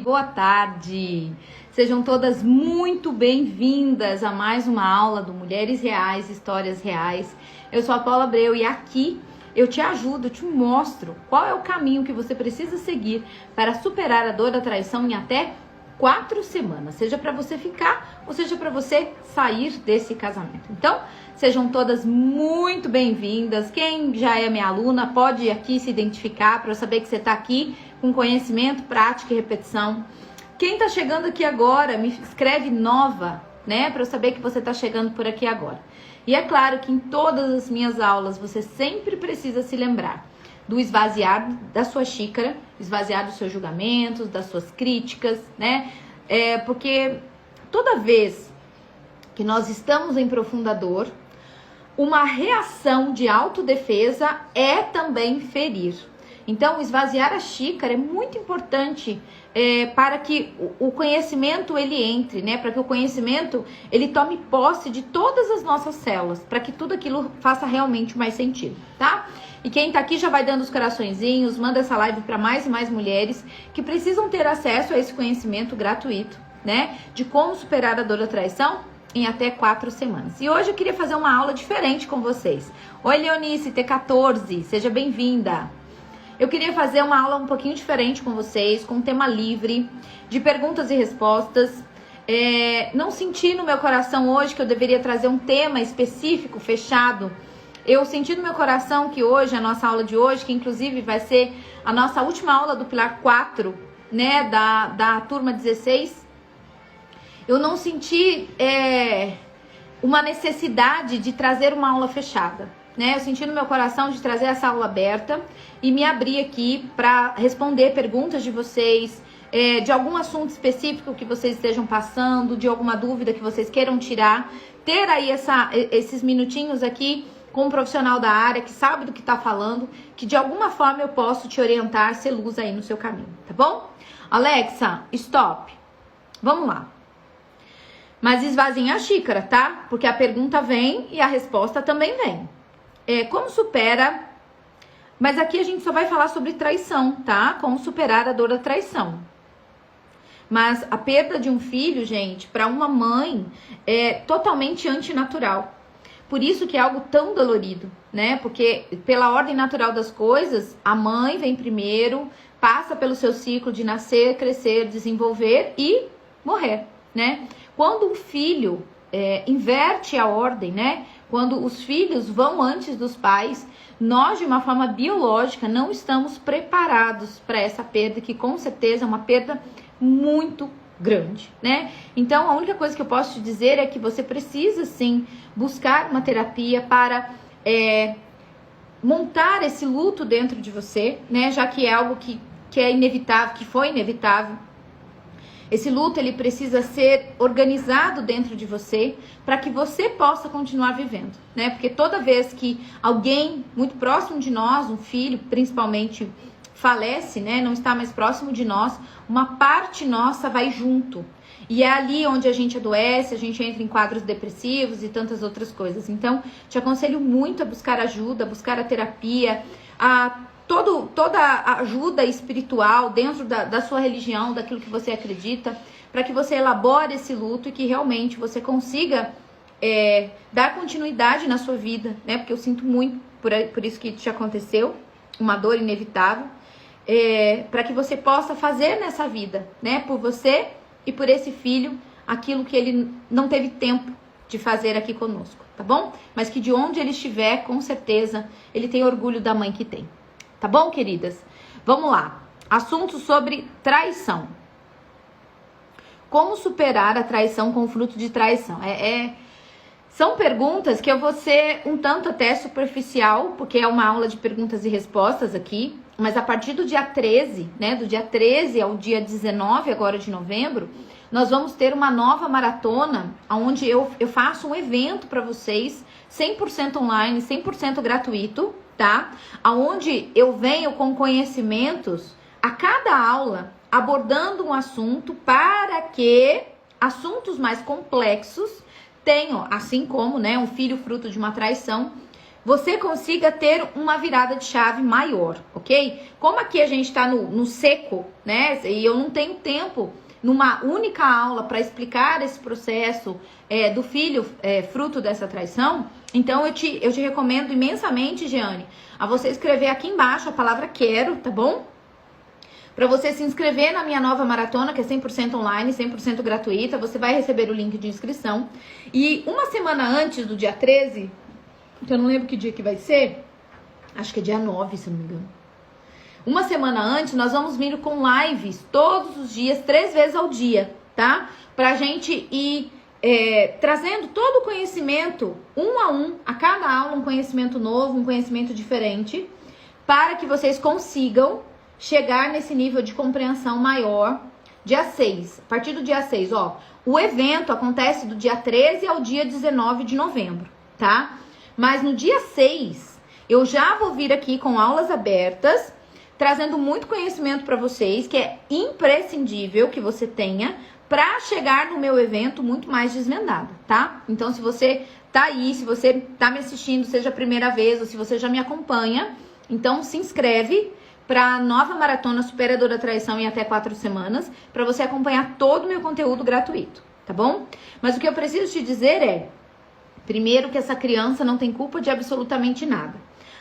Boa tarde! Sejam todas muito bem-vindas a mais uma aula do Mulheres Reais, Histórias Reais. Eu sou a Paula Abreu e aqui eu te ajudo, eu te mostro qual é o caminho que você precisa seguir para superar a dor da traição em até 4 semanas, seja para você ficar ou seja para você sair desse casamento. Então, sejam todas muito bem-vindas. Quem já é minha aluna pode aqui se identificar para eu saber que você está aqui com conhecimento, prática e repetição. Quem tá chegando aqui agora, me escreve nova, né? Para eu saber que você tá chegando por aqui agora. E é claro que em todas as minhas aulas você sempre precisa se lembrar do esvaziar da sua xícara, esvaziar dos seus julgamentos, das suas críticas, né? Porque toda vez que nós estamos em profunda dor, uma reação de autodefesa é também ferir. Então, esvaziar a xícara é muito importante para que o conhecimento ele entre, né? Para que o conhecimento ele tome posse de todas as nossas células, para que tudo aquilo faça realmente mais sentido, tá? E quem tá aqui já vai dando os coraçõezinhos, manda essa live para mais e mais mulheres que precisam ter acesso a esse conhecimento gratuito, né? De como superar a dor da traição em até 4 semanas. E hoje eu queria fazer uma aula diferente com vocês. Oi, Leonice, T14, seja bem-vinda. Eu queria fazer uma aula um pouquinho diferente com vocês, com um tema livre, de perguntas e respostas. Não senti no meu coração hoje que eu deveria trazer um tema específico, fechado. Eu senti no meu coração que hoje, a nossa aula de hoje, que inclusive vai ser a nossa última aula do Pilar 4, né, da turma 16, eu não senti uma necessidade de trazer uma aula fechada. Né? Eu senti no meu coração de trazer essa aula aberta e me abrir aqui para responder perguntas de vocês, de algum assunto específico que vocês estejam passando, de alguma dúvida que vocês queiram tirar, ter aí esses minutinhos aqui com um profissional da área que sabe do que está falando, que de alguma forma eu posso te orientar, ser luz aí no seu caminho, tá bom? Alexa, stop. Vamos lá. Mas esvazinha a xícara, tá? Porque a pergunta vem e a resposta também vem. Como supera... Mas aqui a gente só vai falar sobre traição, tá? Como superar a dor da traição. Mas a perda de um filho, gente, para uma mãe é totalmente antinatural. Por isso que é algo tão dolorido, né? Porque pela ordem natural das coisas, a mãe vem primeiro, passa pelo seu ciclo de nascer, crescer, desenvolver e morrer, né? Quando um filho inverte a ordem, né? Quando os filhos vão antes dos pais, nós, de uma forma biológica, não estamos preparados para essa perda, que com certeza é uma perda muito grande, né? Então, a única coisa que eu posso te dizer é que você precisa, sim, buscar uma terapia para montar esse luto dentro de você, né? Já que é algo que é inevitável, que foi inevitável. Esse luto, ele precisa ser organizado dentro de você para que você possa continuar vivendo, né? Porque toda vez que alguém muito próximo de nós, um filho principalmente, falece, né? Não está mais próximo de nós, uma parte nossa vai junto. E é ali onde a gente adoece, a gente entra em quadros depressivos e tantas outras coisas. Então, te aconselho muito a buscar ajuda, a buscar a terapia, toda a ajuda espiritual dentro da sua religião, daquilo que você acredita, para que você elabore esse luto e que realmente você consiga dar continuidade na sua vida, né? Porque eu sinto muito por isso que te aconteceu, uma dor inevitável, para que você possa fazer nessa vida, né? Por você e por esse filho, aquilo que ele não teve tempo de fazer aqui conosco, tá bom? Mas que de onde ele estiver, com certeza, ele tem orgulho da mãe que tem. Tá bom, queridas? Vamos lá. Assunto sobre traição. Como superar a traição com fruto de traição? São perguntas que eu vou ser um tanto até superficial, porque é uma aula de perguntas e respostas aqui. Mas a partir do dia 13, né? Do dia 13 ao dia 19 agora de novembro, nós vamos ter uma nova maratona, onde eu faço um evento para vocês, 100% online, 100% gratuito, tá? Aonde eu venho com conhecimentos a cada aula, abordando um assunto para que assuntos mais complexos tenham, assim como, né, um filho fruto de uma traição, você consiga ter uma virada de chave maior, ok? Como aqui a gente tá no seco, né? E eu não tenho tempo numa única aula para explicar esse processo do filho fruto dessa traição, então eu te recomendo imensamente, Jeane, a você escrever aqui embaixo a palavra quero, tá bom? Para você se inscrever na minha nova maratona, que é 100% online, 100% gratuita, você vai receber o link de inscrição. E uma semana antes do dia 13, que eu não lembro que dia que vai ser, acho que é dia 9, se não me engano. Uma semana antes, nós vamos vir com lives todos os dias, 3 vezes ao dia, tá? Pra gente ir trazendo todo o conhecimento, um, a cada aula um conhecimento novo, um conhecimento diferente, para que vocês consigam chegar nesse nível de compreensão maior. Dia 6, a partir do dia 6, ó, o evento acontece do dia 13 ao dia 19 de novembro, tá? Mas no dia 6, eu já vou vir aqui com aulas abertas, trazendo muito conhecimento para vocês, que é imprescindível que você tenha para chegar no meu evento muito mais desvendada, tá? Então, se você tá aí, se você tá me assistindo, seja a primeira vez, ou se você já me acompanha, então se inscreve para a nova maratona Superadora Traição em até 4 semanas, para você acompanhar todo o meu conteúdo gratuito, tá bom? Mas o que eu preciso te dizer é, primeiro, que essa criança não tem culpa de absolutamente nada.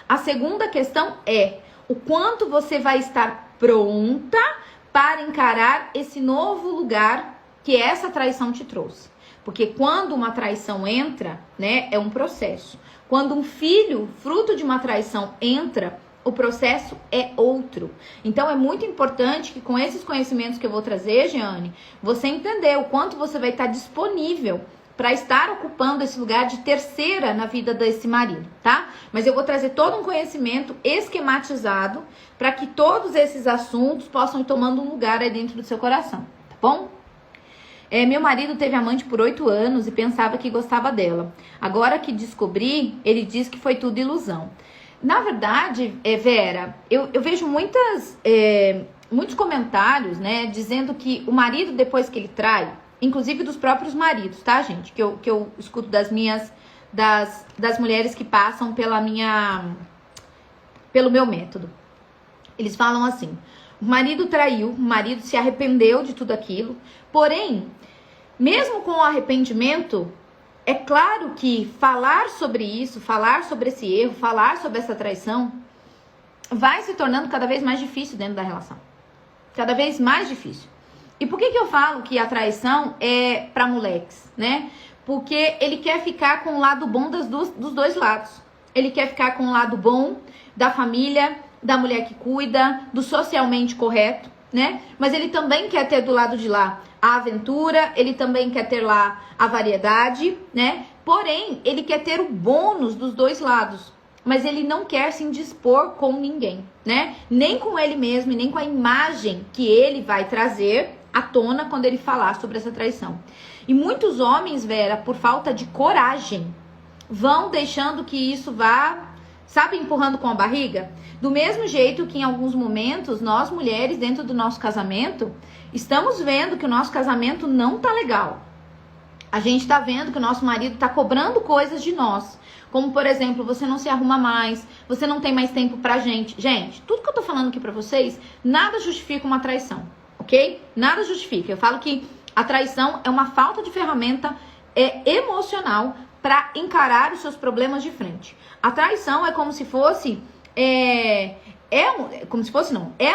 A segunda questão é o quanto você vai estar pronta para encarar esse novo lugar que essa traição te trouxe. Porque quando uma traição entra, né, é um processo. Quando um filho, fruto de uma traição, entra, o processo é outro. Então é muito importante que com esses conhecimentos que eu vou trazer, Jeane, você entender o quanto você vai estar disponível para estar ocupando esse lugar de terceira na vida desse marido, tá? Mas eu vou trazer todo um conhecimento esquematizado para que todos esses assuntos possam ir tomando um lugar aí dentro do seu coração, tá bom? Meu marido teve amante por 8 anos e pensava que gostava dela. Agora que descobri, ele diz que foi tudo ilusão. Na verdade, Vera, eu vejo muitos comentários, né, dizendo que o marido, depois que ele trai, inclusive dos próprios maridos, tá, gente? Que eu escuto das mulheres que passam pelo meu método. Eles falam assim: o marido traiu, o marido se arrependeu de tudo aquilo, porém, mesmo com o arrependimento, é claro que falar sobre isso, falar sobre esse erro, falar sobre essa traição, vai se tornando cada vez mais difícil dentro da relação. Cada vez mais difícil. E por que eu falo que a traição é pra moleques, né? Porque ele quer ficar com o lado bom dos dois lados. Ele quer ficar com o lado bom da família, da mulher que cuida, do socialmente correto, né? Mas ele também quer ter do lado de lá a aventura, ele também quer ter lá a variedade, né? Porém, ele quer ter o bônus dos dois lados. Mas ele não quer se indispor com ninguém, né? Nem com ele mesmo e nem com a imagem que ele vai trazer à tona quando ele falar sobre essa traição. E muitos homens, Vera, por falta de coragem, vão deixando que isso vá, sabe, empurrando com a barriga? Do mesmo jeito que em alguns momentos, nós mulheres, dentro do nosso casamento, estamos vendo que o nosso casamento não tá legal. A gente tá vendo que o nosso marido tá cobrando coisas de nós. Como, por exemplo, você não se arruma mais, você não tem mais tempo pra gente. Gente, tudo que eu tô falando aqui pra vocês, nada justifica uma traição, ok? Nada justifica. Eu falo que a traição é uma falta de ferramenta emocional pra encarar os seus problemas de frente. A traição é como se fosse... é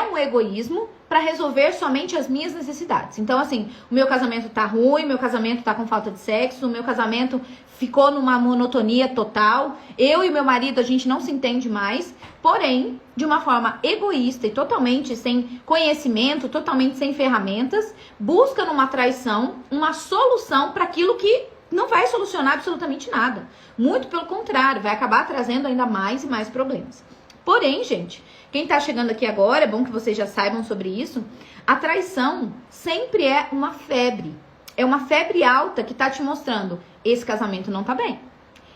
um egoísmo para resolver somente as minhas necessidades. Então, assim, o meu casamento tá ruim, o meu casamento tá com falta de sexo, o meu casamento ficou numa monotonia total, eu e meu marido, a gente não se entende mais, porém, de uma forma egoísta e totalmente sem conhecimento, totalmente sem ferramentas, busca numa traição uma solução para aquilo que não vai solucionar absolutamente nada. Muito pelo contrário, vai acabar trazendo ainda mais e mais problemas. Porém, gente, quem tá chegando aqui agora, é bom que vocês já saibam sobre isso, a traição sempre é uma febre. É uma febre alta que tá te mostrando, esse casamento não tá bem.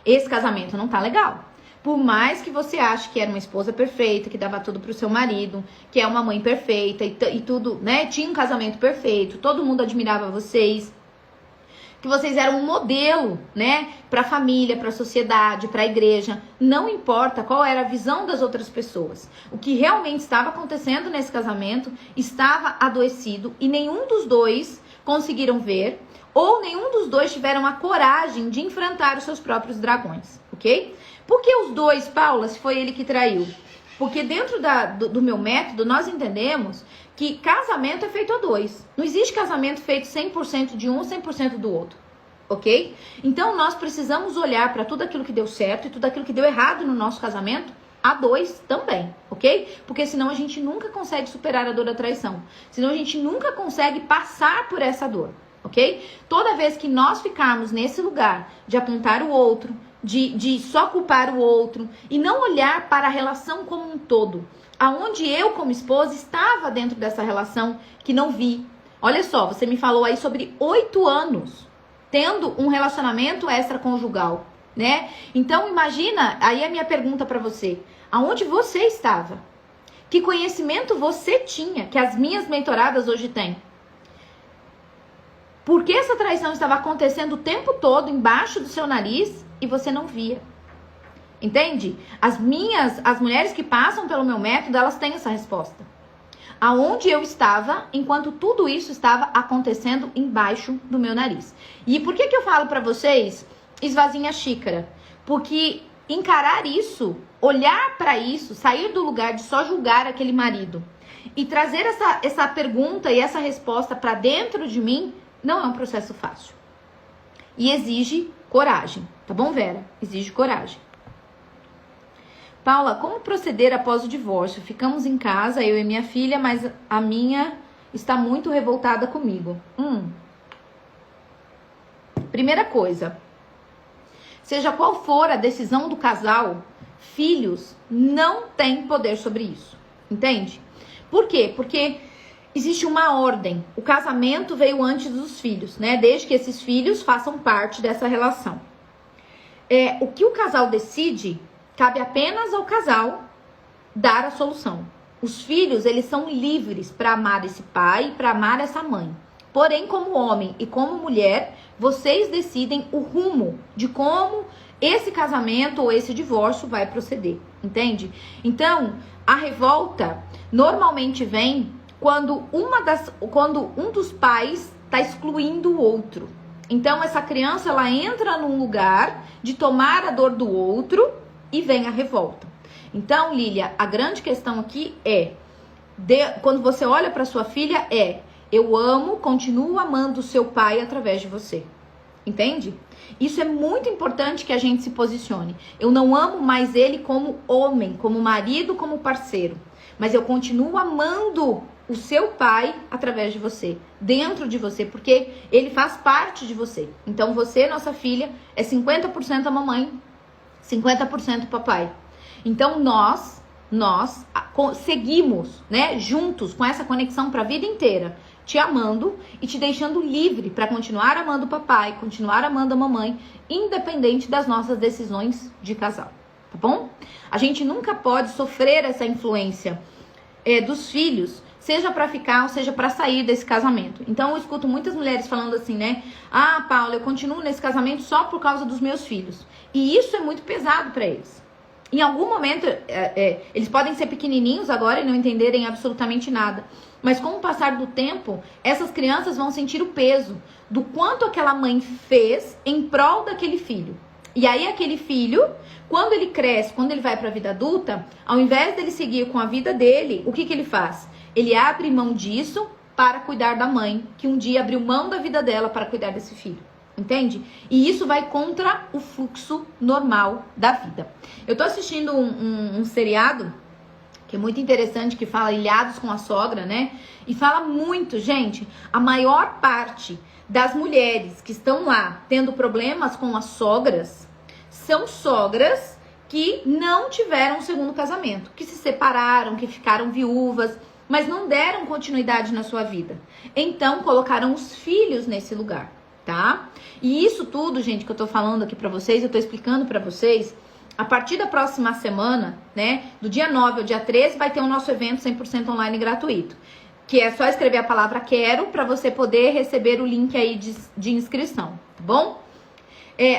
Esse casamento não tá legal. Por mais que você ache que era uma esposa perfeita, que dava tudo pro seu marido, que é uma mãe perfeita e tudo, né? Tinha um casamento perfeito, todo mundo admirava vocês. que vocês eram um modelo, né, para a família, para a sociedade, para a igreja. Não importa qual era a visão das outras pessoas. O que realmente estava acontecendo nesse casamento estava adoecido e nenhum dos dois conseguiram ver, ou nenhum dos dois tiveram a coragem de enfrentar os seus próprios dragões, ok? Por que os dois, Paula, se foi ele que traiu? Porque dentro do meu método, nós entendemos que casamento é feito a dois. Não existe casamento feito 100% de um ou 100% do outro, ok? Então, nós precisamos olhar para tudo aquilo que deu certo e tudo aquilo que deu errado no nosso casamento a dois também, ok? Porque senão a gente nunca consegue superar a dor da traição. Senão a gente nunca consegue passar por essa dor, ok? Toda vez que nós ficarmos nesse lugar de apontar o outro, de só culpar o outro e não olhar para a relação como um todo, aonde eu como esposa estava dentro dessa relação que não vi. Olha só, você me falou aí sobre 8 anos tendo um relacionamento extraconjugal, né? Então imagina, aí a minha pergunta para você, aonde você estava? Que conhecimento você tinha que as minhas mentoradas hoje têm? Por que essa traição estava acontecendo o tempo todo embaixo do seu nariz e você não via? Entende? As mulheres que passam pelo meu método, elas têm essa resposta. Aonde eu estava enquanto tudo isso estava acontecendo embaixo do meu nariz. E por que eu falo pra vocês, esvazinha a xícara? Porque encarar isso, olhar pra isso, sair do lugar de só julgar aquele marido e trazer essa pergunta e essa resposta pra dentro de mim, não é um processo fácil. E exige coragem, tá bom, Vera? Exige coragem. Paula, como proceder após o divórcio? Ficamos em casa, eu e minha filha, mas a minha está muito revoltada comigo. Primeira coisa, seja qual for a decisão do casal, filhos não têm poder sobre isso, entende? Por quê? Porque existe uma ordem. O casamento veio antes dos filhos, né? Desde que esses filhos façam parte dessa relação. O que o casal decide, cabe apenas ao casal dar a solução. Os filhos, eles são livres para amar esse pai e para amar essa mãe. Porém, como homem e como mulher, vocês decidem o rumo de como esse casamento ou esse divórcio vai proceder, entende? Então, a revolta normalmente vem quando um dos pais está excluindo o outro. Então, essa criança, ela entra num lugar de tomar a dor do outro e vem a revolta. Então, Lília, a grande questão aqui quando você olha para sua filha, eu amo, continuo amando o seu pai através de você. Entende? Isso é muito importante que a gente se posicione. Eu não amo mais ele como homem, como marido, como parceiro. Mas eu continuo amando o seu pai através de você, dentro de você, porque ele faz parte de você. Então você, nossa filha, é 50% a mamãe, 50% o papai. Então nós seguimos, né, juntos com essa conexão para a vida inteira, te amando e te deixando livre para continuar amando o papai, continuar amando a mamãe, independente das nossas decisões de casal, tá bom? A gente nunca pode sofrer essa influência dos filhos, seja para ficar ou seja para sair desse casamento. Então eu escuto muitas mulheres falando assim, né? Ah, Paula, eu continuo nesse casamento só por causa dos meus filhos. E isso é muito pesado para eles. Em algum momento, eles podem ser pequenininhos agora e não entenderem absolutamente nada. Mas com o passar do tempo, essas crianças vão sentir o peso do quanto aquela mãe fez em prol daquele filho. E aí aquele filho, quando ele cresce, quando ele vai para a vida adulta, ao invés dele seguir com a vida dele, o que ele faz? Ele abre mão disso para cuidar da mãe, que um dia abriu mão da vida dela para cuidar desse filho. Entende? E isso vai contra o fluxo normal da vida. Eu tô assistindo um seriado que é muito interessante, que fala Ilhados com a Sogra, né? E fala muito, gente, a maior parte das mulheres que estão lá tendo problemas com as sogras são sogras que não tiveram um segundo casamento, que se separaram, que ficaram viúvas, mas não deram continuidade na sua vida. Então colocaram os filhos nesse lugar, tá? E isso tudo, gente, que eu tô falando aqui pra vocês, eu tô explicando pra vocês, a partir da próxima semana, né, do dia 9 ao dia 13, vai ter o nosso evento 100% online gratuito, que é só escrever a palavra quero pra você poder receber o link aí de inscrição, tá tá bom?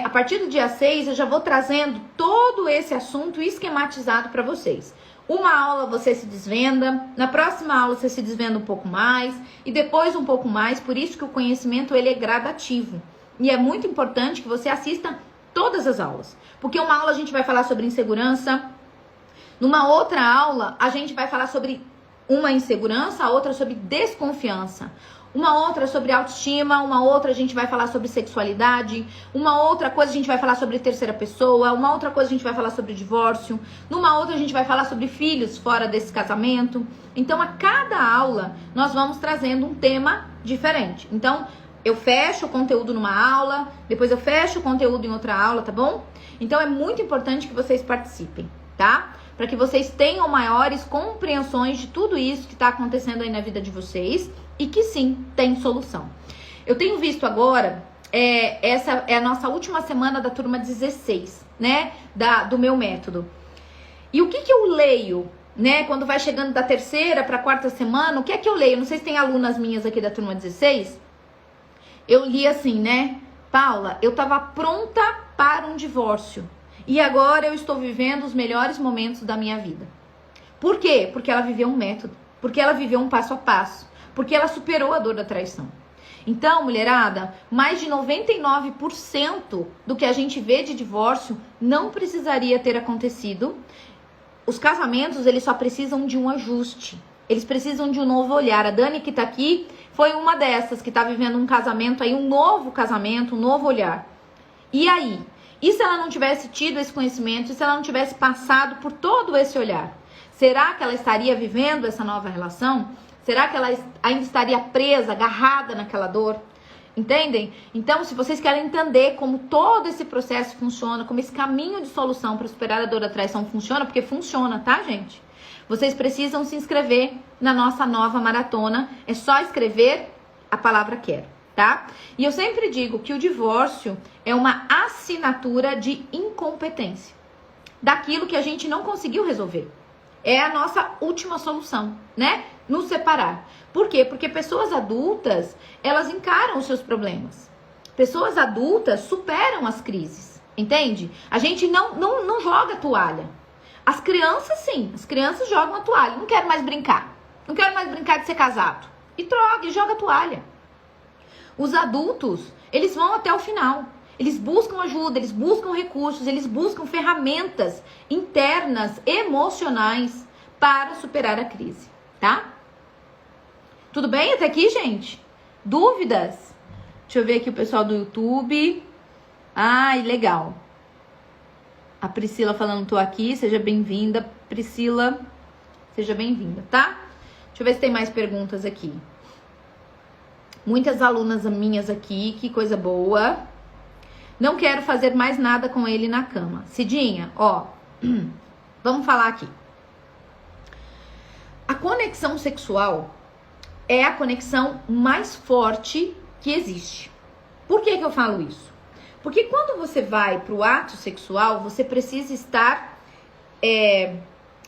A partir do dia 6 eu já vou trazendo todo esse assunto esquematizado para vocês. Uma aula você se desvenda, na próxima aula você se desvenda um pouco mais e depois um pouco mais, por isso que o conhecimento ele é gradativo. E é muito importante que você assista todas as aulas, porque uma aula a gente vai falar sobre insegurança, numa outra aula a gente vai falar sobre uma insegurança, a outra sobre desconfiança. Uma outra sobre autoestima, uma outra a gente vai falar sobre sexualidade, uma outra coisa a gente vai falar sobre terceira pessoa, uma outra coisa a gente vai falar sobre divórcio, numa outra a gente vai falar sobre filhos fora desse casamento. Então, a cada aula, nós vamos trazendo um tema diferente. Então, eu fecho o conteúdo numa aula, depois eu fecho o conteúdo em outra aula, tá bom? Então, é muito importante que vocês participem, tá? Para que vocês tenham maiores compreensões de tudo isso que está acontecendo aí na vida de vocês e que sim, tem solução. Eu tenho visto agora, essa é a nossa última semana da turma 16, né, do meu método. E o que eu leio, né, quando vai chegando da terceira para a quarta semana, o que é que eu leio? Não sei se tem alunas minhas aqui da turma 16. Eu li assim, né, Paula, eu tava pronta para um divórcio. E agora eu estou vivendo os melhores momentos da minha vida. Por quê? Porque ela viveu um método. Porque ela viveu um passo a passo. Porque ela superou a dor da traição. Então, mulherada, mais de 99% do que a gente vê de divórcio não precisaria ter acontecido. Os casamentos, eles só precisam de um ajuste. Eles precisam de um novo olhar. A Dani, que tá aqui, foi uma dessas que tá vivendo um casamento aí, um novo casamento, um novo olhar. E aí? E se ela não tivesse tido esse conhecimento, e se ela não tivesse passado por todo esse olhar? Será que ela estaria vivendo essa nova relação? Será que ela ainda estaria presa, agarrada naquela dor? Entendem? Então, se vocês querem entender como todo esse processo funciona, como esse caminho de solução para superar a dor da traição funciona, porque funciona, tá, gente? Vocês precisam se inscrever na nossa nova maratona. É só escrever a palavra quero, tá? E eu sempre digo que o divórcio é uma assinatura de incompetência daquilo que a gente não conseguiu resolver. É a nossa última solução, né? Nos separar. Por quê? Porque pessoas adultas, elas encaram os seus problemas. Pessoas adultas superam as crises, entende? A gente não joga toalha. As crianças, sim. As crianças jogam a toalha. Não quero mais brincar. Não quero mais brincar de ser casado. E joga a toalha. Os adultos, eles vão até o final. Eles buscam ajuda, eles buscam recursos, eles buscam ferramentas internas, emocionais para superar a crise, tá? Tudo bem até aqui, gente? Dúvidas? Deixa eu ver aqui o pessoal do YouTube. Ai, legal. A Priscila falando, tô aqui, seja bem-vinda. Priscila, seja bem-vinda, tá? Deixa eu ver se tem mais perguntas aqui. Muitas alunas minhas aqui, que coisa boa. Não quero fazer mais nada com ele na cama. Cidinha, ó, vamos falar aqui. A conexão sexual é a conexão mais forte que existe. Por que eu falo isso? Porque quando você vai para o ato sexual, você precisa estar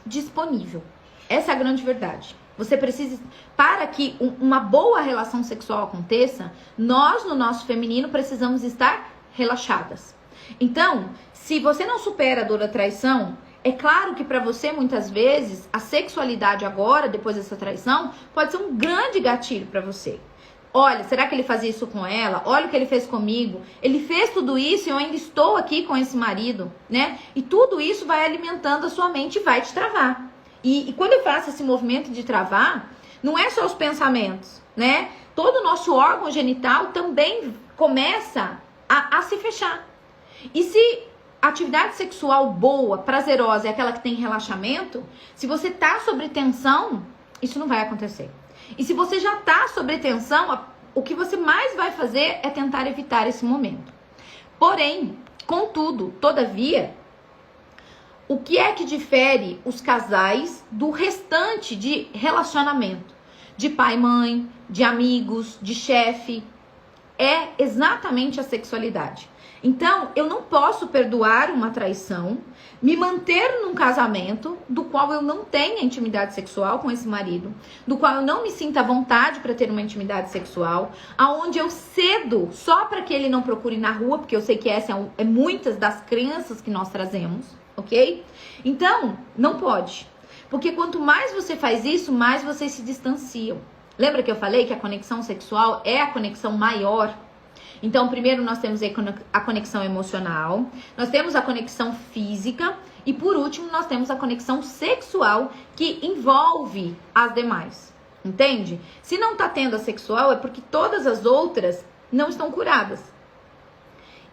disponível. Essa é a grande verdade. Você precisa, para que uma boa relação sexual aconteça, nós no nosso feminino precisamos estar relaxadas. Então, se você não supera a dor da traição, é claro que para você, muitas vezes, a sexualidade agora, depois dessa traição, pode ser um grande gatilho para você. Olha, será que ele fazia isso com ela? Olha o que ele fez comigo. Ele fez tudo isso e eu ainda estou aqui com esse marido, né? E tudo isso vai alimentando a sua mente e vai te travar. E quando eu faço esse movimento de travar, não é só os pensamentos, né? Todo o nosso órgão genital também começa a se fechar. E se a atividade sexual boa, prazerosa, é aquela que tem relaxamento, se você tá sob tensão, isso não vai acontecer. E se você já tá sob tensão, o que você mais vai fazer é tentar evitar esse momento. Porém, contudo, todavia, o que é que difere os casais do restante de relacionamento? De pai e mãe, de amigos, de chefe. é exatamente a sexualidade. Então, eu não posso perdoar uma traição, me manter num casamento do qual eu não tenha intimidade sexual com esse marido, do qual eu não me sinta à vontade para ter uma intimidade sexual, aonde eu cedo só para que ele não procure na rua, porque eu sei que essa é muitas das crenças que nós trazemos, ok? Então, não pode. Porque quanto mais você faz isso, mais vocês se distanciam. Lembra que eu falei que a conexão sexual é a conexão maior? Então, primeiro nós temos a conexão emocional, nós temos a conexão física e, por último, nós temos a conexão sexual que envolve as demais, entende? Se não tá tendo a sexual é porque todas as outras não estão curadas.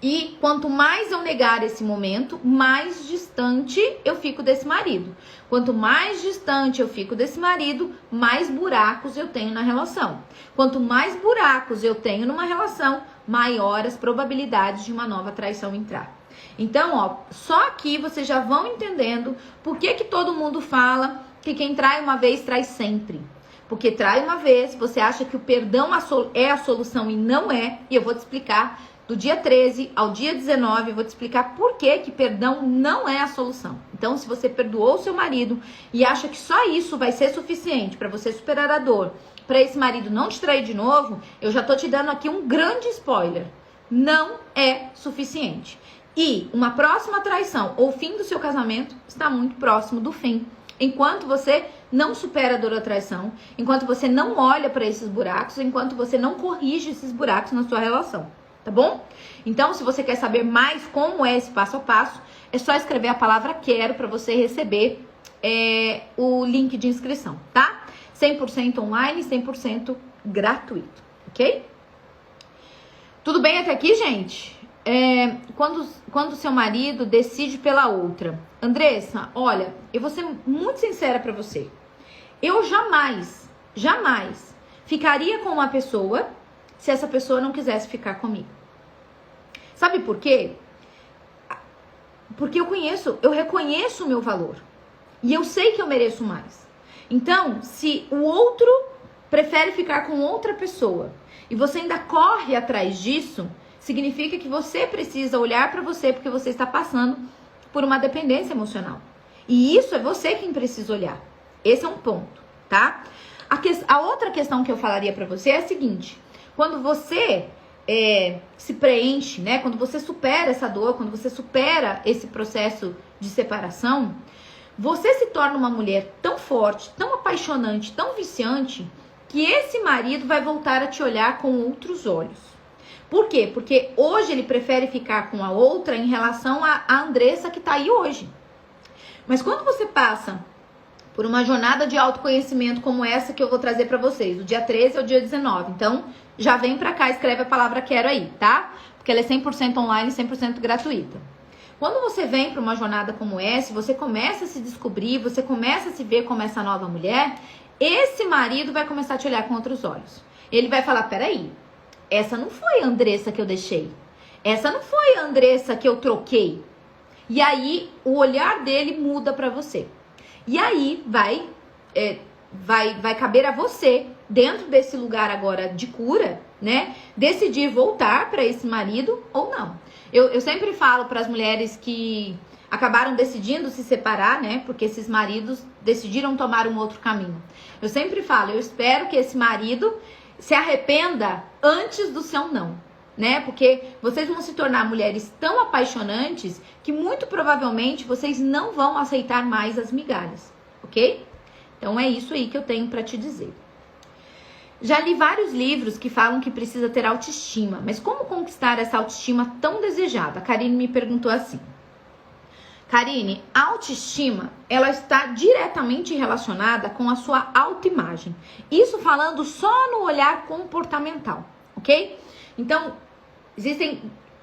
E quanto mais eu negar esse momento, mais distante eu fico desse marido. Quanto mais distante eu fico desse marido, mais buracos eu tenho na relação. Quanto mais buracos eu tenho numa relação, maior as probabilidades de uma nova traição entrar. Então, ó, só aqui vocês já vão entendendo por que todo mundo fala que quem trai uma vez trai sempre. Porque trai uma vez, você acha que o perdão é a solução e não é, e eu vou te explicar. Do dia 13 ao dia 19, eu vou te explicar por que perdão não é a solução. Então, se você perdoou seu marido e acha que só isso vai ser suficiente para você superar a dor, para esse marido não te trair de novo, eu já tô te dando aqui um grande spoiler. Não é suficiente. E uma próxima traição ou fim do seu casamento está muito próximo do fim. Enquanto você não supera a dor da traição, enquanto você não olha para esses buracos, enquanto você não corrige esses buracos na sua relação. Tá bom? Então, se você quer saber mais como é esse passo a passo, é só escrever a palavra quero para você receber o link de inscrição, tá? 100% online, 100% gratuito, ok? Tudo bem até aqui, gente? Quando seu marido decide pela outra. Andressa, olha, eu vou ser muito sincera pra você. Eu jamais ficaria com uma pessoa se essa pessoa não quisesse ficar comigo. Sabe por quê? Porque eu reconheço o meu valor. E eu sei que eu mereço mais. Então, se o outro prefere ficar com outra pessoa e você ainda corre atrás disso, significa que você precisa olhar pra você porque você está passando por uma dependência emocional. E isso é você quem precisa olhar. Esse é um ponto, tá? A outra questão que eu falaria pra você é a seguinte. Quando você se preenche, né? Quando você supera essa dor, quando você supera esse processo de separação, você se torna uma mulher tão forte, tão apaixonante, tão viciante, que esse marido vai voltar a te olhar com outros olhos. Por quê? Porque hoje ele prefere ficar com a outra em relação à Andressa que tá aí hoje. Mas quando você passa por uma jornada de autoconhecimento como essa que eu vou trazer pra vocês, do dia 13 ao dia 19. Então, já vem pra cá, escreve a palavra quero aí, tá? Porque ela é 100% online, 100% gratuita. Quando você vem pra uma jornada como essa, você começa a se descobrir, você começa a se ver como essa nova mulher, esse marido vai começar a te olhar com outros olhos. Ele vai falar, peraí, essa não foi a Andressa que eu deixei. Essa não foi a Andressa que eu troquei. E aí, o olhar dele muda pra você. E aí vai caber a você, dentro desse lugar agora de cura, né? Decidir voltar para esse marido ou não. Eu sempre falo para as mulheres que acabaram decidindo se separar, né? Porque esses maridos decidiram tomar um outro caminho. Eu sempre falo, eu espero que esse marido se arrependa antes do seu não, né? Porque vocês vão se tornar mulheres tão apaixonantes que muito provavelmente vocês não vão aceitar mais as migalhas, ok? Então é isso aí que eu tenho pra te dizer. Já li vários livros que falam que precisa ter autoestima, mas como conquistar essa autoestima tão desejada? A Karine me perguntou assim. Karine, a autoestima, ela está diretamente relacionada com a sua autoimagem. Isso falando só no olhar comportamental, ok? Então,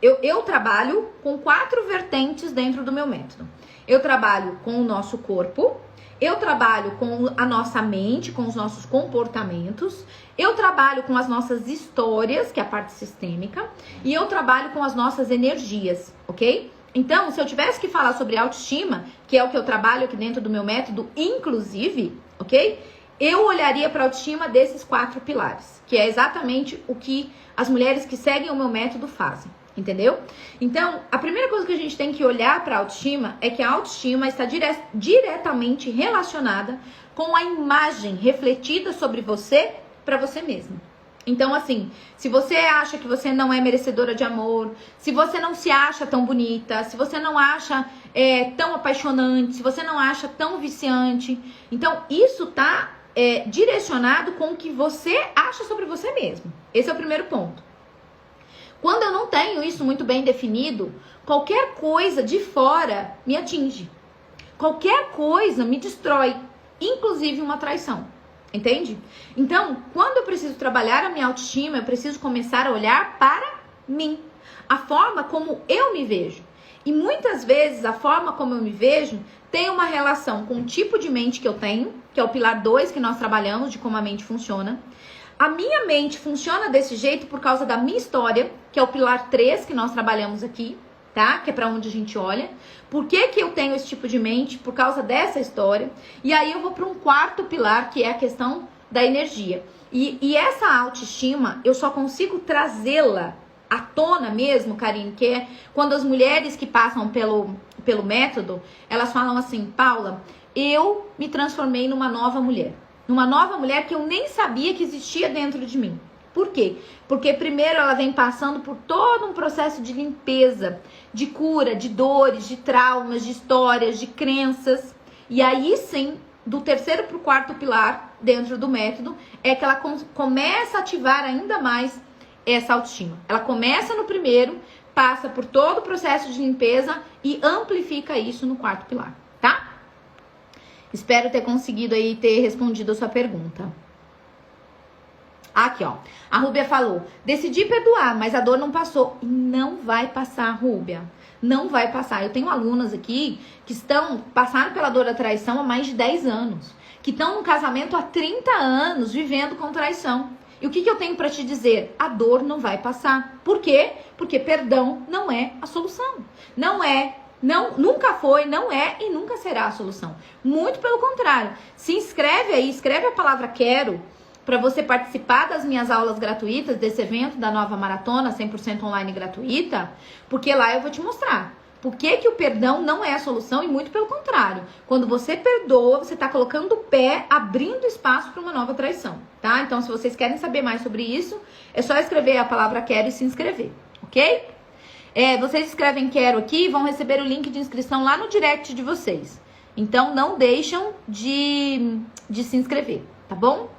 eu trabalho com 4 vertentes dentro do meu método. Eu trabalho com o nosso corpo, eu trabalho com a nossa mente, com os nossos comportamentos, eu trabalho com as nossas histórias, que é a parte sistêmica, e eu trabalho com as nossas energias, ok? Então, se eu tivesse que falar sobre autoestima, que é o que eu trabalho aqui dentro do meu método, inclusive, ok? eu olharia para a autoestima desses 4 pilares, que é exatamente o que as mulheres que seguem o meu método fazem, entendeu? Então, a primeira coisa que a gente tem que olhar para a autoestima é que a autoestima está diretamente relacionada com a imagem refletida sobre você para você mesma. Então, assim, se você acha que você não é merecedora de amor, se você não se acha tão bonita, se você não acha tão apaixonante, se você não acha tão viciante, então isso tá direcionado com o que você acha sobre você mesmo. Esse é o primeiro ponto. Quando eu não tenho isso muito bem definido, qualquer coisa de fora me atinge. Qualquer coisa me destrói, inclusive uma traição. Entende? Então, quando eu preciso trabalhar a minha autoestima, eu preciso começar a olhar para mim. A forma como eu me vejo. E muitas vezes a forma como eu me vejo tem uma relação com o tipo de mente que eu tenho, que é o pilar 2 que nós trabalhamos, de como a mente funciona. A minha mente funciona desse jeito por causa da minha história, que é o pilar 3 que nós trabalhamos aqui, tá? Que é pra onde a gente olha. Por que que eu tenho esse tipo de mente? Por causa dessa história. E aí eu vou para um 4º pilar, que é a questão da energia. E essa autoestima, eu só consigo trazê-la à tona mesmo, Karine, que é quando as mulheres que passam pelo método, elas falam assim: Paula, eu me transformei numa nova mulher. Numa nova mulher que eu nem sabia que existia dentro de mim. Por quê? Porque primeiro ela vem passando por todo um processo de limpeza, de cura, de dores, de traumas, de histórias, de crenças. E aí sim, do 3º para o 4º pilar dentro do método, é que ela começa a ativar ainda mais essa autoestima. Ela começa no primeiro, passa por todo o processo de limpeza e amplifica isso no 4º pilar, tá? Espero ter conseguido aí ter respondido a sua pergunta. Aqui, ó. A Rúbia falou: decidi perdoar, mas a dor não passou. E não vai passar, Rúbia. Não vai passar. Eu tenho alunas aqui que passaram pela dor da traição há mais de 10 anos. Que estão no casamento há 30 anos vivendo com traição. E o que eu tenho pra te dizer? A dor não vai passar. Por quê? Porque perdão não é a solução. Nunca foi, não é e nunca será a solução. Muito pelo contrário. Se inscreve aí, escreve a palavra quero para você participar das minhas aulas gratuitas, desse evento da nova maratona 100% online gratuita, porque lá eu vou te mostrar por que o perdão não é a solução e muito pelo contrário. Quando você perdoa, você está colocando o pé, abrindo espaço para uma nova traição, tá? Então, se vocês querem saber mais sobre isso, é só escrever a palavra quero e se inscrever, ok? Vocês escrevem quero aqui e vão receber o link de inscrição lá no direct de vocês. Então, não deixam de se inscrever, tá bom?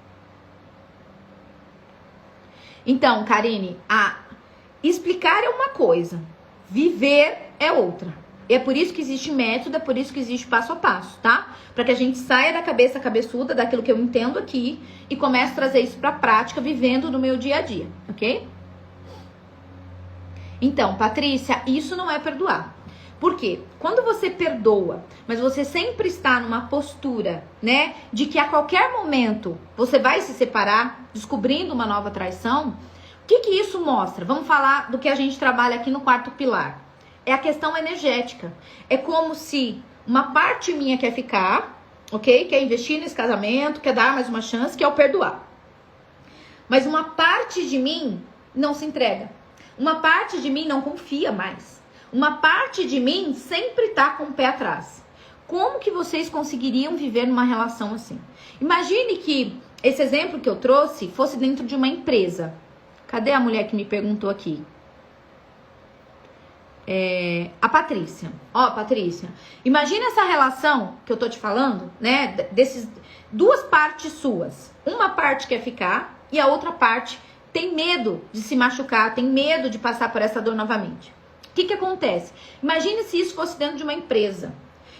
Então, Karine, explicar é uma coisa, viver é outra. É por isso que existe método, é por isso que existe passo a passo, tá? Para que a gente saia da cabeça cabeçuda, daquilo que eu entendo aqui, e comece a trazer isso pra prática, vivendo no meu dia a dia, ok? Então, Patrícia, isso não é perdoar. Por quê? Quando você perdoa, mas você sempre está numa postura, né, de que a qualquer momento você vai se separar, descobrindo uma nova traição, o que isso mostra? Vamos falar do que a gente trabalha aqui no 4º pilar. É a questão energética. É como se uma parte minha quer ficar, ok? Quer investir nesse casamento, quer dar mais uma chance, quer o perdoar. Mas uma parte de mim não se entrega. Uma parte de mim não confia mais. Uma parte de mim sempre tá com o pé atrás. Como que vocês conseguiriam viver numa relação assim? Imagine que esse exemplo que eu trouxe fosse dentro de uma empresa. Cadê a mulher que me perguntou aqui? A Patrícia. Ó, Patrícia, imagina essa relação que eu tô te falando, né? Desses 2 partes suas. Uma parte quer ficar e a outra parte tem medo de se machucar, tem medo de passar por essa dor novamente. O que acontece? Imagine se isso fosse dentro de uma empresa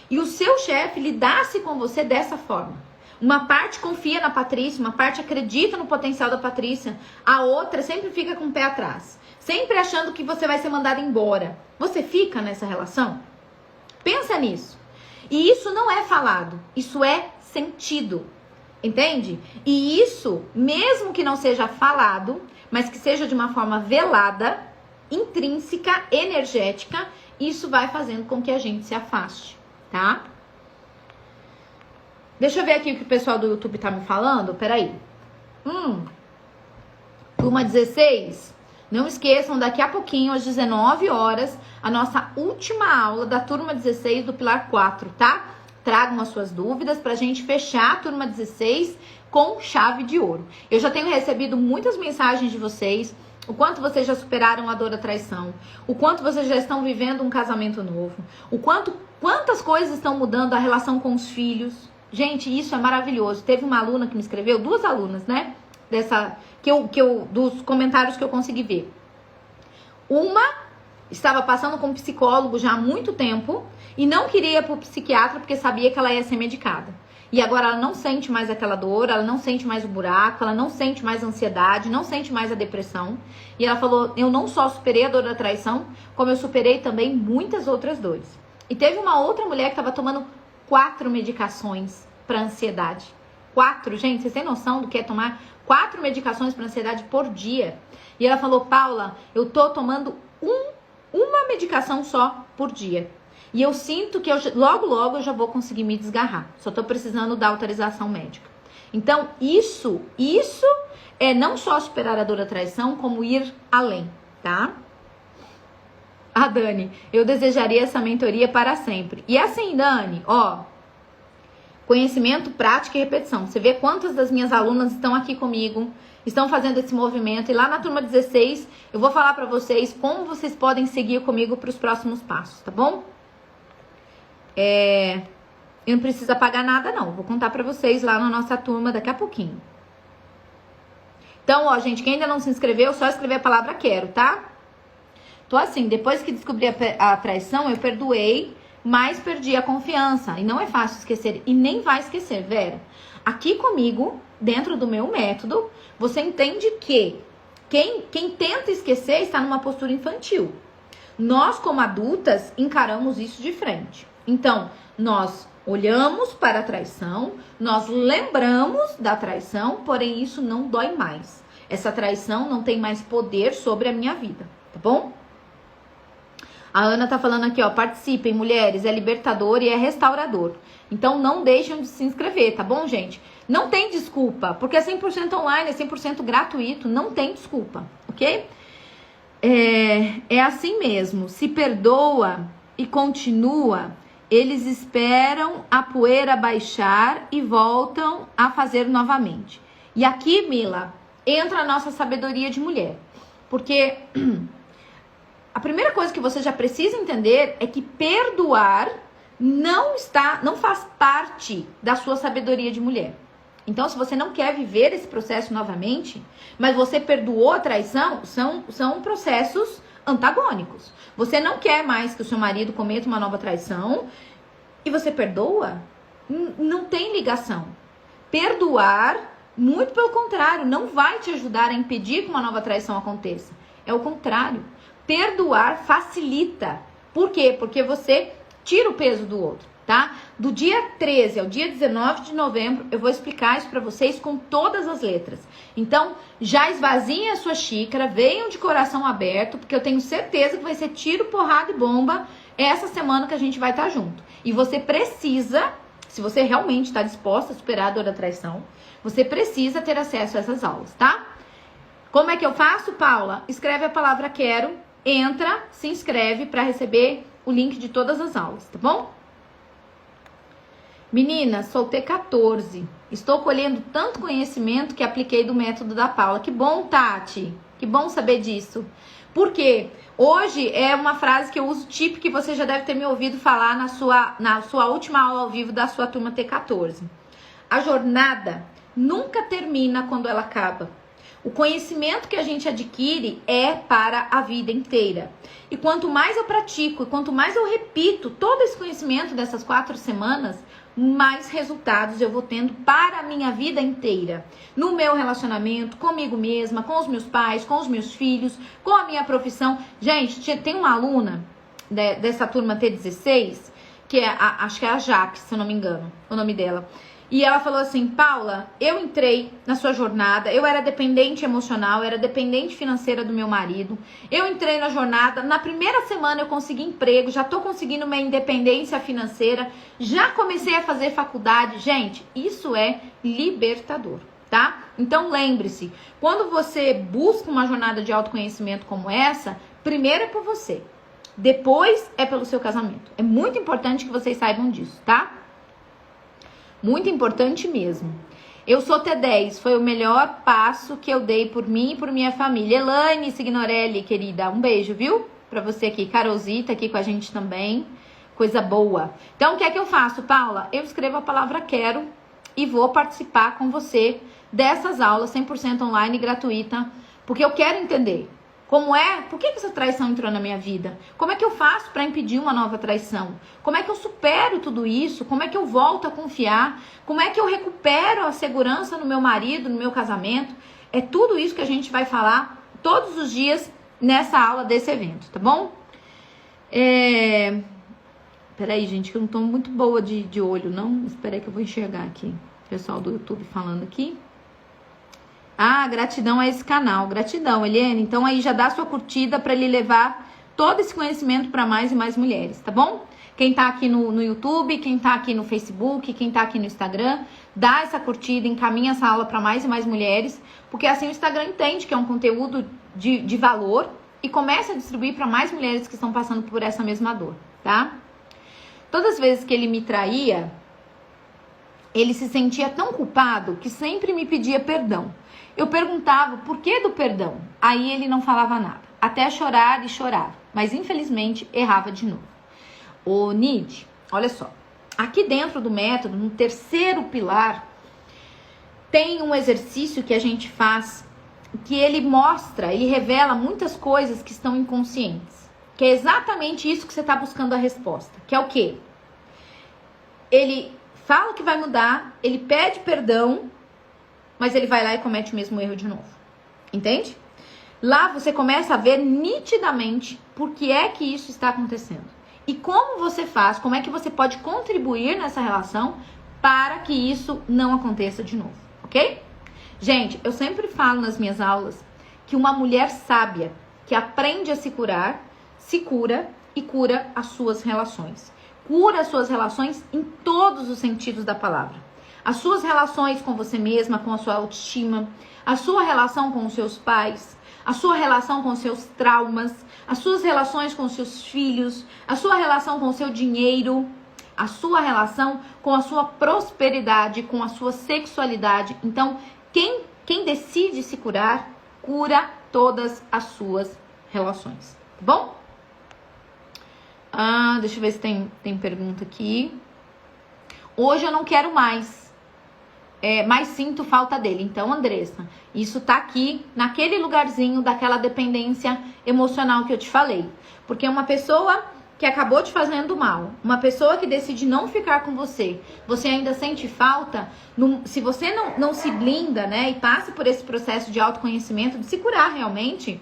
e o seu chefe lidasse com você dessa forma. Uma parte confia na Patrícia, uma parte acredita no potencial da Patrícia, a outra sempre fica com o pé atrás, sempre achando que você vai ser mandada embora. Você fica nessa relação? Pensa nisso. E isso não é falado, isso é sentido. Entende? E isso, mesmo que não seja falado, mas que seja de uma forma velada, intrínseca, energética, isso vai fazendo com que a gente se afaste, tá? Deixa eu ver aqui o que o pessoal do YouTube tá me falando. Peraí. Turma 16. Não esqueçam, daqui a pouquinho, às 19 horas, a nossa última aula da turma 16 do Pilar 4, tá? Tragam as suas dúvidas pra gente fechar a turma 16 com chave de ouro. Eu já tenho recebido muitas mensagens de vocês, o quanto vocês já superaram a dor da traição, o quanto vocês já estão vivendo um casamento novo, quantas coisas estão mudando a relação com os filhos. Gente, isso é maravilhoso. Teve uma aluna que me escreveu, 2 alunas, né? Dos comentários que eu consegui ver. Uma estava passando com um psicólogo já há muito tempo e não queria ir pro psiquiatra porque sabia que ela ia ser medicada. E agora ela não sente mais aquela dor, ela não sente mais o buraco, ela não sente mais a ansiedade, não sente mais a depressão. E ela falou, eu não só superei a dor da traição, como eu superei também muitas outras dores. E teve uma outra mulher que estava tomando 4 medicações para ansiedade. 4, gente, vocês têm noção do que é tomar 4 medicações para ansiedade por dia? E ela falou, Paula, eu tô tomando uma medicação só por dia. E eu sinto que logo eu já vou conseguir me desgarrar. Só tô precisando da autorização médica. Então, isso é não só superar a dor da traição, como ir além, tá? Ah, Dani, eu desejaria essa mentoria para sempre. E assim, Dani, ó, conhecimento, prática e repetição. Você vê quantas das minhas alunas estão aqui comigo, estão fazendo esse movimento. E lá na turma 16, eu vou falar para vocês como vocês podem seguir comigo para os próximos passos, tá bom? Eu não preciso pagar nada, não. Vou contar para vocês lá na nossa turma daqui a pouquinho. Então, ó, gente, quem ainda não se inscreveu, só escrever a palavra quero, tá? Tô assim, depois que descobri a traição, eu perdoei, mas perdi a confiança. E não é fácil esquecer. E nem vai esquecer, Vera. Aqui comigo, dentro do meu método, você entende que quem tenta esquecer está numa postura infantil. Nós, como adultas, encaramos isso de frente. Então, nós olhamos para a traição, nós lembramos da traição, porém isso não dói mais. Essa traição não tem mais poder sobre a minha vida, tá bom? A Ana tá falando aqui, ó, participem, mulheres, é libertador e é restaurador. Então não deixem de se inscrever, tá bom, gente? Não tem desculpa, porque é 100% online, é 100% gratuito, não tem desculpa, ok? É assim mesmo, se perdoa e continua, eles esperam a poeira baixar e voltam a fazer novamente. E aqui, Mila, entra a nossa sabedoria de mulher, porque a primeira coisa que você já precisa entender é que perdoar não faz parte da sua sabedoria de mulher. Então, se você não quer viver esse processo novamente, mas você perdoou a traição, são processos antagônicos. Você não quer mais que o seu marido cometa uma nova traição e você perdoa? Não tem ligação. Perdoar, muito pelo contrário, não vai te ajudar a impedir que uma nova traição aconteça. É o contrário. Perdoar facilita. Por quê? Porque você tira o peso do outro, tá? Do dia 13 ao dia 19 de novembro, eu vou explicar isso pra vocês com todas as letras. Então, já esvaziem a sua xícara, venham de coração aberto, porque eu tenho certeza que vai ser tiro, porrada e bomba essa semana que a gente vai estar junto. E você precisa, se você realmente está disposta a superar a dor da traição, você precisa ter acesso a essas aulas, tá? Como é que eu faço, Paula? Escreve a palavra quero, entra, se inscreve para receber o link de todas as aulas, tá bom? Meninas, sou P14. Estou colhendo tanto conhecimento que apliquei do método da Paula. Que bom, Tati. Que bom saber disso. Por quê? Hoje é uma frase que eu uso típica que você já deve ter me ouvido falar na sua última aula ao vivo da sua turma T14. A jornada nunca termina quando ela acaba. O conhecimento que a gente adquire é para a vida inteira. E quanto mais eu pratico, e quanto mais eu repito todo esse conhecimento dessas 4 semanas, mais resultados eu vou tendo para a minha vida inteira. No meu relacionamento, comigo mesma, com os meus pais, com os meus filhos, com a minha profissão. Gente, tem uma aluna dessa turma T16, que acho que é a Jaque, se eu não me engano, o nome dela. E ela falou assim: Paula, eu entrei na sua jornada, eu era dependente emocional, eu era dependente financeira do meu marido. Eu entrei na jornada, na primeira semana eu consegui emprego, já tô conseguindo minha independência financeira, já comecei a fazer faculdade. Gente, isso é libertador, tá? Então lembre-se, quando você busca uma jornada de autoconhecimento como essa, primeiro é por você, depois é pelo seu casamento. É muito importante que vocês saibam disso, tá? Muito importante mesmo. Eu sou T10, foi o melhor passo que eu dei por mim e por minha família. Elaine Signorelli, querida, um beijo, viu? Pra você aqui. Carolzita aqui com a gente também. Coisa boa. Então, o que é que eu faço, Paula? Eu escrevo a palavra quero e vou participar com você dessas aulas 100% online, gratuita, porque eu quero entender. Como é? Por que essa traição entrou na minha vida? Como é que eu faço para impedir uma nova traição? Como é que eu supero tudo isso? Como é que eu volto a confiar? Como é que eu recupero a segurança no meu marido, no meu casamento? É tudo isso que a gente vai falar todos os dias nessa aula desse evento, tá bom? Peraí, gente, que eu não tô muito boa de olho, não. Espera aí que eu vou enxergar aqui. Pessoal do YouTube falando aqui. Ah, gratidão a esse canal. Gratidão, Eliane. Então aí já dá sua curtida para ele levar todo esse conhecimento para mais e mais mulheres, tá bom? Quem tá aqui no YouTube, quem tá aqui no Facebook, quem tá aqui no Instagram, dá essa curtida, encaminha essa aula para mais e mais mulheres, porque assim o Instagram entende que é um conteúdo de valor e começa a distribuir para mais mulheres que estão passando por essa mesma dor, tá? Todas as vezes que ele me traía, ele se sentia tão culpado que sempre me pedia perdão. Eu perguntava por que do perdão. Aí ele não falava nada. Até chorar e chorar. Mas infelizmente errava de novo. Ô Nid, olha só. Aqui dentro do método, no terceiro pilar, tem um exercício que a gente faz que ele mostra, ele revela muitas coisas que estão inconscientes. Que é exatamente isso que você está buscando a resposta. Que é o quê? Ele fala que vai mudar, ele pede perdão, mas ele vai lá e comete o mesmo erro de novo. Entende? Lá você começa a ver nitidamente por que é que isso está acontecendo. E como você faz, como é que você pode contribuir nessa relação para que isso não aconteça de novo, ok? Gente, eu sempre falo nas minhas aulas que uma mulher sábia que aprende a se curar, se cura e cura as suas relações. Cura as suas relações em todos os sentidos da palavra. As suas relações com você mesma, com a sua autoestima, a sua relação com os seus pais, a sua relação com os seus traumas, as suas relações com os seus filhos, a sua relação com o seu dinheiro, a sua relação com a sua prosperidade, com a sua sexualidade. Então, quem decide se curar, cura todas as suas relações, tá bom? Deixa eu ver se tem pergunta aqui. Hoje eu não quero mais. Mas sinto falta dele. Então, Andressa, isso tá aqui naquele lugarzinho daquela dependência emocional que eu te falei. Porque uma pessoa que acabou te fazendo mal, uma pessoa que decide não ficar com você, você ainda sente falta, se você não se blinda, né, e passe por esse processo de autoconhecimento, de se curar realmente,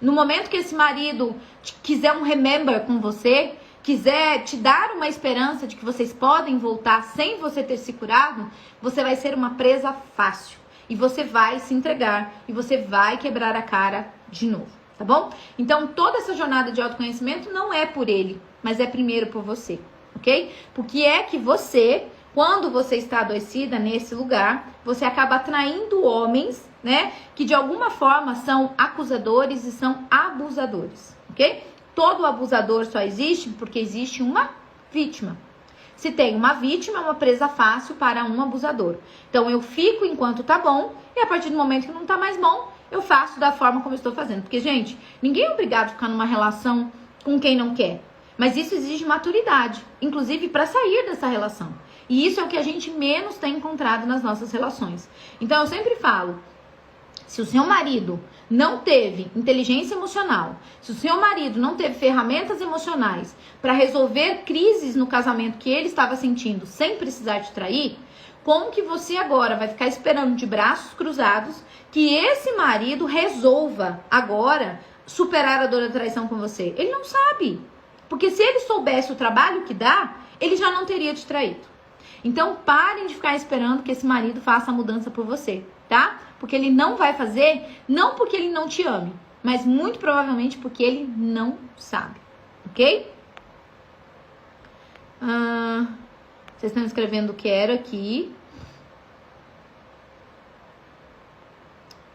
no momento que esse marido quiser um remember com você, quiser te dar uma esperança de que vocês podem voltar sem você ter se curado, você vai ser uma presa fácil. E você vai se entregar. E você vai quebrar a cara de novo. Tá bom? Então, toda essa jornada de autoconhecimento não é por ele, mas é primeiro por você. Ok? Porque é que você, quando você está adoecida nesse lugar, você acaba atraindo homens, né? Que de alguma forma são acusadores e são abusadores. Ok? Todo abusador só existe porque existe uma vítima. Se tem uma vítima, é uma presa fácil para um abusador. Então, eu fico enquanto tá bom e a partir do momento que não tá mais bom, eu faço da forma como eu estou fazendo. Porque, gente, ninguém é obrigado a ficar numa relação com quem não quer. Mas isso exige maturidade, inclusive para sair dessa relação. E isso é o que a gente menos tem encontrado nas nossas relações. Então, eu sempre falo, se o seu marido não teve inteligência emocional, se o seu marido não teve ferramentas emocionais para resolver crises no casamento que ele estava sentindo sem precisar te trair, como que você agora vai ficar esperando de braços cruzados que esse marido resolva agora superar a dor da traição com você? Ele não sabe. Porque se ele soubesse o trabalho que dá, ele já não teria te traído. Então, parem de ficar esperando que esse marido faça a mudança por você, tá? Porque ele não vai fazer, não porque ele não te ame, mas muito provavelmente porque ele não sabe, ok? Vocês estão escrevendo quero aqui.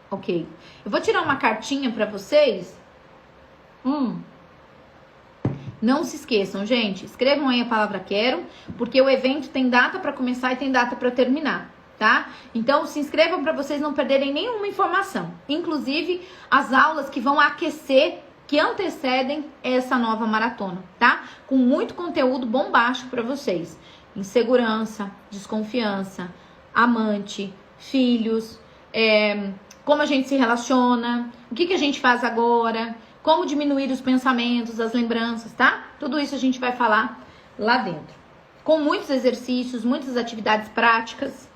Ok. Eu vou tirar uma cartinha pra vocês. Não se esqueçam, gente. Escrevam aí a palavra quero, porque o evento tem data pra começar e tem data pra terminar, tá? Então, se inscrevam pra vocês não perderem nenhuma informação. Inclusive, as aulas que vão aquecer, que antecedem essa nova maratona, tá? Com muito conteúdo bombástico pra vocês. Insegurança, desconfiança, amante, filhos, como a gente se relaciona, o que a gente faz agora, como diminuir os pensamentos, as lembranças, tá? Tudo isso a gente vai falar lá dentro. Com muitos exercícios, muitas atividades práticas.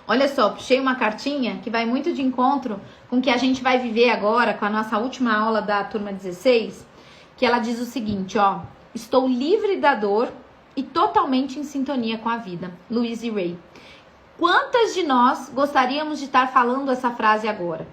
Olha só, puxei uma cartinha que vai muito de encontro com o que a gente vai viver agora, com a nossa última aula da turma 16, que ela diz o seguinte, ó. Estou livre da dor e totalmente em sintonia com a vida. Louise Hay. Quantas de nós gostaríamos de estar falando essa frase agora?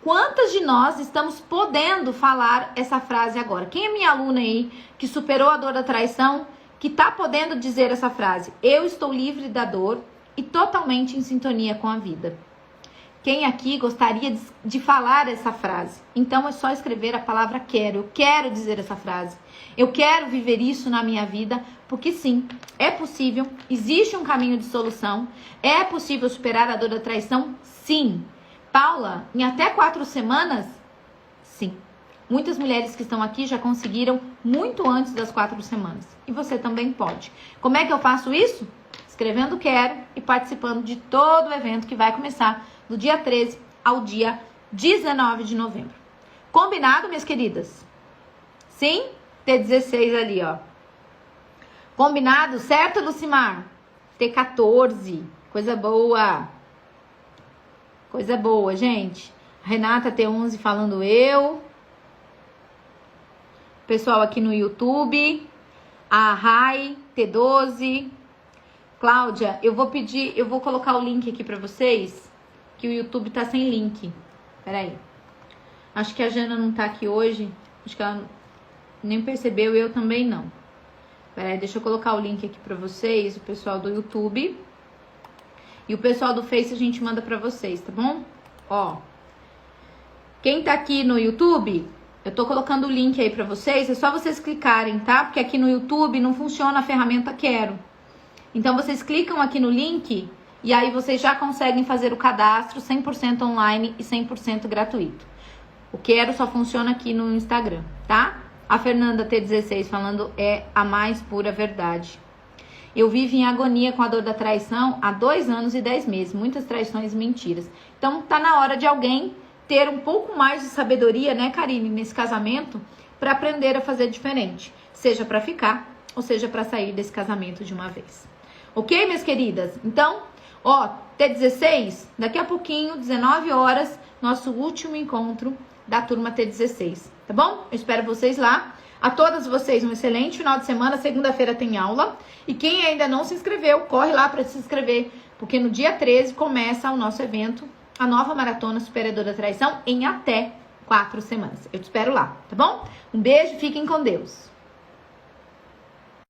Quantas de nós estamos podendo falar essa frase agora? Quem é minha aluna aí que superou a dor da traição, que tá podendo dizer essa frase? Eu estou livre da dor e totalmente em sintonia com a vida. Quem aqui gostaria de falar essa frase? Então é só escrever a palavra quero. Eu quero dizer essa frase. Eu quero viver isso na minha vida, porque sim, é possível, existe um caminho de solução, é possível superar a dor da traição, sim. Paula, em até 4 semanas? Sim. Muitas mulheres que estão aqui já conseguiram muito antes das 4 semanas. E você também pode. Como é que eu faço isso? Escrevendo quero e participando de todo o evento que vai começar do dia 13 ao dia 19 de novembro. Combinado, minhas queridas? Sim? T16 ali, ó. Combinado, certo, Lucimar? T14. Coisa boa. Coisa boa, gente. Renata T11 falando eu. Pessoal aqui no YouTube. A Rai T12. Cláudia, eu vou colocar o link aqui pra vocês, que o YouTube tá sem link. Peraí. Acho que a Jana não tá aqui hoje. Acho que ela nem percebeu, eu também não. Peraí, deixa eu colocar o link aqui pra vocês, o pessoal do YouTube. E o pessoal do Face a gente manda pra vocês, tá bom? Ó. Quem tá aqui no YouTube, eu tô colocando o link aí pra vocês. É só vocês clicarem, tá? Porque aqui no YouTube não funciona a ferramenta Quero. Então, vocês clicam aqui no link e aí vocês já conseguem fazer o cadastro 100% online e 100% gratuito. O Quero só funciona aqui no Instagram, tá? A Fernanda T16 falando é a mais pura verdade. Eu vivo em agonia com a dor da traição há 2 anos e 10 meses. Muitas traições e mentiras. Então, tá na hora de alguém ter um pouco mais de sabedoria, né, Karine, nesse casamento, para aprender a fazer diferente. Seja para ficar ou seja para sair desse casamento de uma vez. Ok, minhas queridas? Então, ó, T16, daqui a pouquinho, 19 horas, nosso último encontro da turma T16, tá bom? Eu espero vocês lá. A todas vocês um excelente final de semana. Segunda-feira tem aula. E quem ainda não se inscreveu, corre lá para se inscrever, porque no dia 13 começa o nosso evento, a nova Maratona Superadora da Traição, em até 4 semanas. Eu te espero lá, tá bom? Um beijo, fiquem com Deus.